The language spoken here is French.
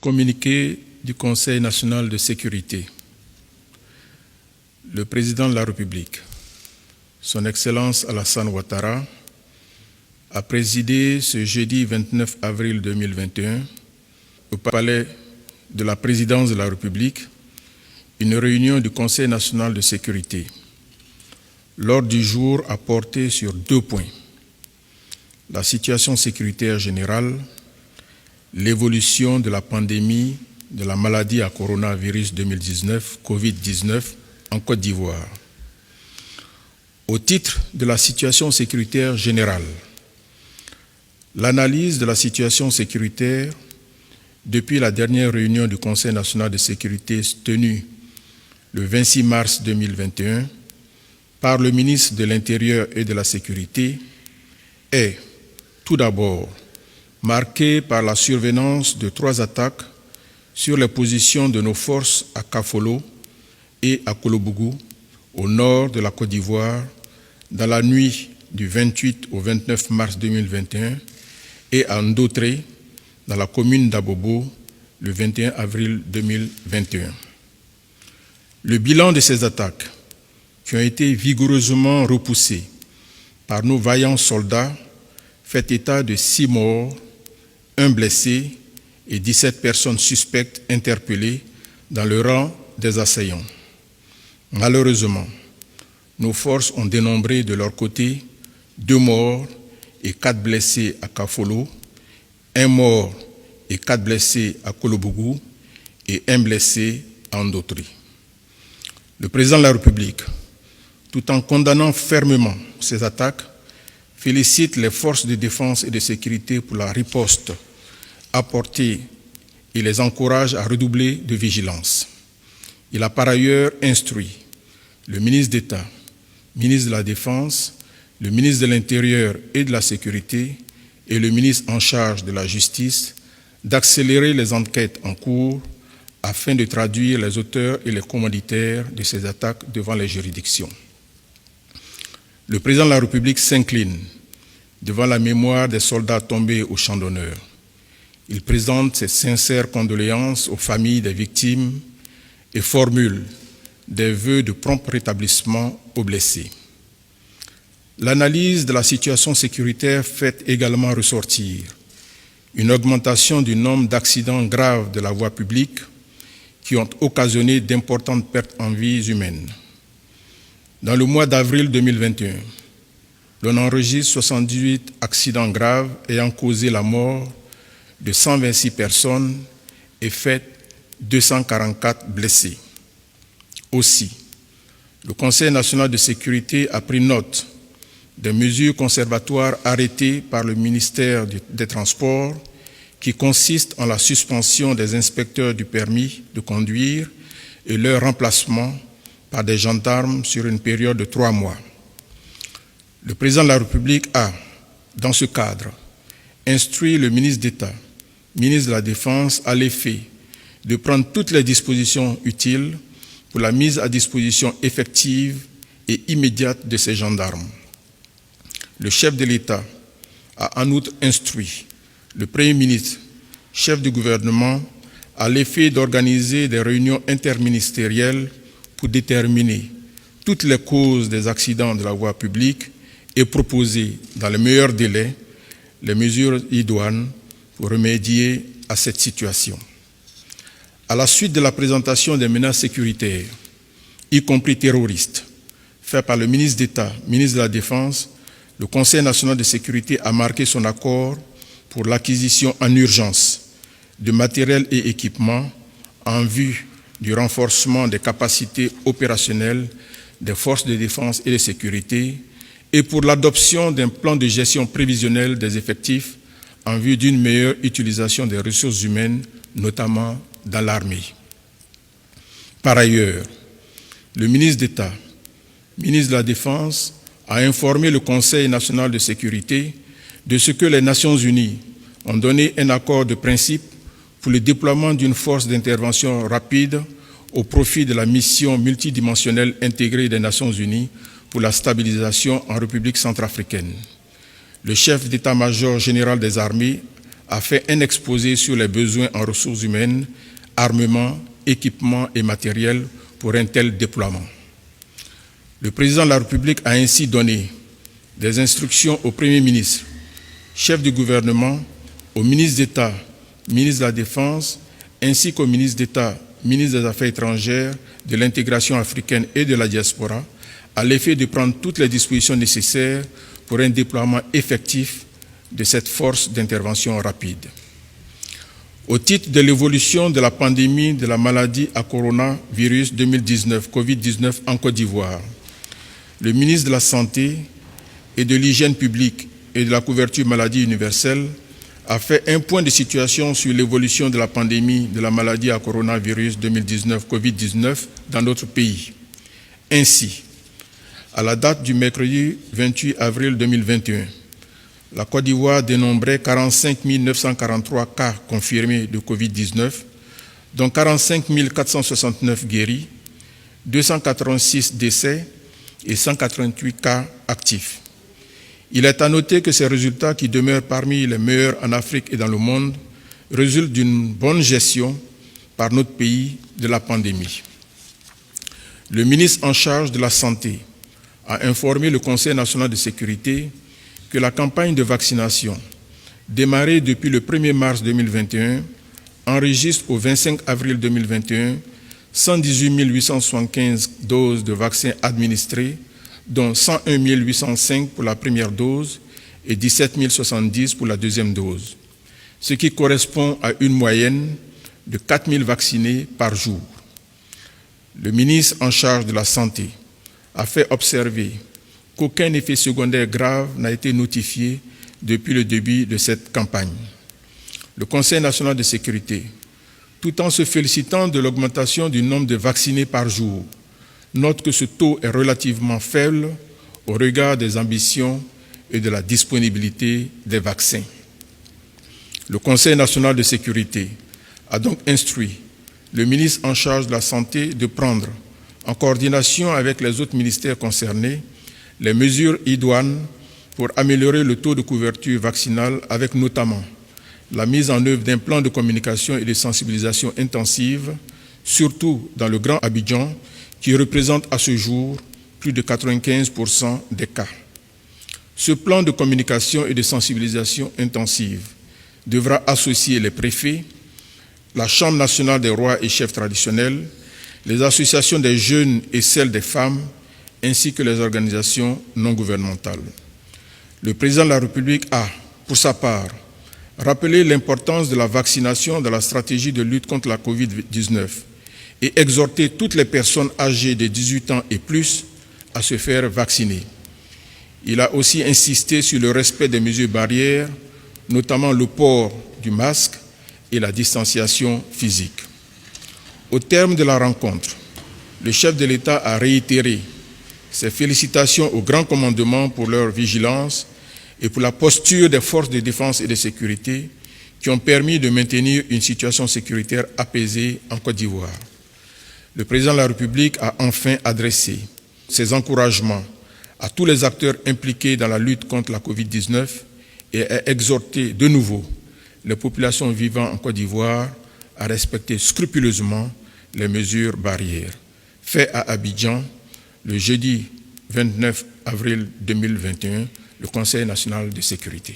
Communiqué du Conseil national de sécurité. Le président de la République, Son Excellence Alassane Ouattara, a présidé ce jeudi 29 avril 2021 au palais de la présidence de la République une réunion du Conseil national de sécurité. L'ordre du jour a porté sur 2 points: la situation sécuritaire générale, l'évolution de la pandémie de la maladie à coronavirus 2019, Covid-19, en Côte d'Ivoire. Au titre de la situation sécuritaire générale, l'analyse de la situation sécuritaire depuis la dernière réunion du Conseil national de sécurité tenue le 26 mars 2021 par le ministre de l'Intérieur et de la Sécurité est, tout d'abord, marquée par la survenance de 3 attaques sur les positions de nos forces à Kafolo et à Kolobougou, au nord de la Côte d'Ivoire, dans la nuit du 28 au 29 mars 2021 et à Ndotré, dans la commune d'Abobo, le 21 avril 2021. Le bilan de ces attaques, qui ont été vigoureusement repoussées par nos vaillants soldats, fait état de 6 morts, 1 blessé et 17 personnes suspectes interpellées dans le rang des assaillants. Malheureusement, nos forces ont dénombré de leur côté 2 morts et 4 blessés à Kafolo, 1 mort et 4 blessés à Kolobougou et 1 blessé à Ndotré. Le président de la République, tout en condamnant fermement ces attaques, félicite les forces de défense et de sécurité pour la riposte apportée et les encourage à redoubler de vigilance. Il a par ailleurs instruit le ministre d'État, ministre de la Défense, le ministre de l'Intérieur et de la Sécurité et le ministre en charge de la Justice d'accélérer les enquêtes en cours afin de traduire les auteurs et les commanditaires de ces attaques devant les juridictions. Le président de la République s'incline devant la mémoire des soldats tombés au champ d'honneur. Il présente ses sincères condoléances aux familles des victimes et formule des vœux de prompt rétablissement aux blessés. L'analyse de la situation sécuritaire fait également ressortir une augmentation du nombre d'accidents graves de la voie publique qui ont occasionné d'importantes pertes en vies humaines. Dans le mois d'avril 2021, l'on enregistre 78 accidents graves ayant causé la mort de 126 personnes et fait 244 blessés. Aussi, le Conseil national de sécurité a pris note des mesures conservatoires arrêtées par le ministère des Transports qui consistent en la suspension des inspecteurs du permis de conduire et leur remplacement par des gendarmes sur une période de 3 mois. Le président de la République a, dans ce cadre, instruit le ministre d'État, ministre de la Défense, à l'effet de prendre toutes les dispositions utiles pour la mise à disposition effective et immédiate de ces gendarmes. Le chef de l'État a en outre instruit le Premier ministre, chef du gouvernement, à l'effet d'organiser des réunions interministérielles pour déterminer toutes les causes des accidents de la voie publique et proposer, dans les meilleurs délais, les mesures idoines pour remédier à cette situation. À la suite de la présentation des menaces sécuritaires, y compris terroristes, faites par le ministre d'État, ministre de la Défense, le Conseil national de sécurité a marqué son accord pour l'acquisition en urgence de matériel et équipements en vue du renforcement des capacités opérationnelles des forces de défense et de sécurité et pour l'adoption d'un plan de gestion prévisionnelle des effectifs en vue d'une meilleure utilisation des ressources humaines, notamment dans l'armée. Par ailleurs, le ministre d'État, ministre de la Défense, a informé le Conseil national de sécurité de ce que les Nations unies ont donné un accord de principe pour le déploiement d'une force d'intervention rapide au profit de la mission multidimensionnelle intégrée des Nations unies pour la stabilisation en République centrafricaine. Le chef d'état-major général des armées a fait un exposé sur les besoins en ressources humaines, armement, équipement et matériel pour un tel déploiement. Le président de la République a ainsi donné des instructions au Premier ministre, chef du gouvernement, au ministre d'État, ministre de la Défense, ainsi qu'au ministre d'État, ministre des Affaires étrangères, de l'intégration africaine et de la diaspora, à l'effet de prendre toutes les dispositions nécessaires pour un déploiement effectif de cette force d'intervention rapide. Au titre de l'évolution de la pandémie de la maladie à coronavirus 2019, Covid-19 en Côte d'Ivoire, le ministre de la Santé et de l'Hygiène publique et de la couverture maladie universelle a fait un point de situation sur l'évolution de la pandémie de la maladie à coronavirus 2019, Covid-19 dans notre pays. Ainsi, à la date du mercredi 28 avril 2021, la Côte d'Ivoire dénombrait 45 943 cas confirmés de Covid-19, dont 45 469 guéris, 286 décès et 188 cas actifs. Il est à noter que ces résultats, qui demeurent parmi les meilleurs en Afrique et dans le monde, résultent d'une bonne gestion par notre pays de la pandémie. Le ministre en charge de la Santé a informé le Conseil national de sécurité que la campagne de vaccination, démarrée depuis le 1er mars 2021, enregistre au 25 avril 2021 118 875 doses de vaccins administrées, dont 101 805 pour la première dose et 17 070 pour la deuxième dose, ce qui correspond à une moyenne de 4 000 vaccinés par jour. Le ministre en charge de la Santé a fait observer qu'aucun effet secondaire grave n'a été notifié depuis le début de cette campagne. Le Conseil national de sécurité, tout en se félicitant de l'augmentation du nombre de vaccinés par jour, note que ce taux est relativement faible au regard des ambitions et de la disponibilité des vaccins. Le Conseil national de sécurité a donc instruit le ministre en charge de la Santé de prendre, en coordination avec les autres ministères concernés, les mesures idoines pour améliorer le taux de couverture vaccinale, avec notamment la mise en œuvre d'un plan de communication et de sensibilisation intensive, surtout dans le Grand Abidjan, qui représente à ce jour plus de 95% des cas. Ce plan de communication et de sensibilisation intensive devra associer les préfets, la Chambre nationale des rois et chefs traditionnels, les associations des jeunes et celles des femmes, ainsi que les organisations non gouvernementales. Le président de la République a, pour sa part, rappelé l'importance de la vaccination dans la stratégie de lutte contre la Covid-19 et exhorté toutes les personnes âgées de 18 ans et plus à se faire vacciner. Il a aussi insisté sur le respect des mesures barrières, notamment le port du masque et la distanciation physique. Au terme de la rencontre, le chef de l'État a réitéré ses félicitations au Grand Commandement pour leur vigilance et pour la posture des forces de défense et de sécurité qui ont permis de maintenir une situation sécuritaire apaisée en Côte d'Ivoire. Le président de la République a enfin adressé ses encouragements à tous les acteurs impliqués dans la lutte contre la Covid-19 et a exhorté de nouveau les populations vivant en Côte d'Ivoire à respecter scrupuleusement les mesures barrières. Fait à Abidjan, le jeudi 29 avril 2021, le Conseil national de sécurité.